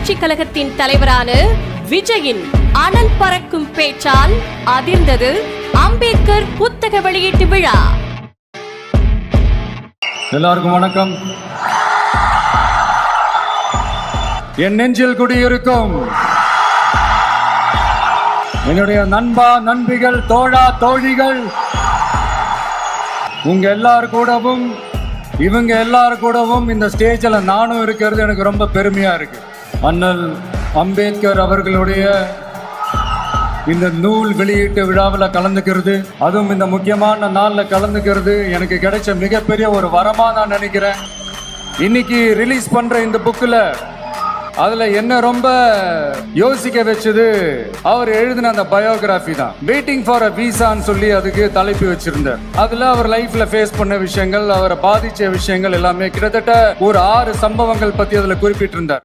புரட்சி கழகத்தின் தலைவரான விஜயின் அனல் பறக்கும் பேச்சால் அதிர்ந்தது அம்பேத்கர் புத்தக வெளியீட்டு விழா. எல்லாருக்கும் வணக்கம். என் நெஞ்சில் குடியிருக்கும் என்னுடைய நண்பா நண்பிகள் தோழா தோழிகள், உங்க எல்லாரு கூடவும் இவங்க எல்லாரு கூடவும் இந்த ஸ்டேஜில் நானும் இருக்கிறது எனக்கு ரொம்ப பெருமையா இருக்கு. அண்ணல் அம்பேத்கர் அவர்களுடைய இந்த நூல் வெளியீட்டு விழாவில் கலந்துக்கிறது, அதுவும் இந்த முக்கியமான நாளில் கலந்துக்கிறது எனக்கு கிடைச்ச மிகப்பெரிய ஒரு வரமா நான் நினைக்கிறேன். இன்னைக்கு ரிலீஸ் பண்ற இந்த புக்கில் அதுல என்ன ரொம்ப யோசிக்க வச்சது அவர் எழுதின அந்த பயோகிராஃபி தான். வெயிட்டிங் ஃபார் அ வீசான்னு சொல்லி அதுக்கு தலைப்பு வச்சிருந்தார். அதுல அவர் லைஃப்ல ஃபேஸ் பண்ண விஷயங்கள், அவரை பாதிச்ச விஷயங்கள் எல்லாமே கிட்டத்தட்ட ஒரு 6 சம்பவங்கள் பத்தி அதுல குறிப்பிட்டிருந்தார்.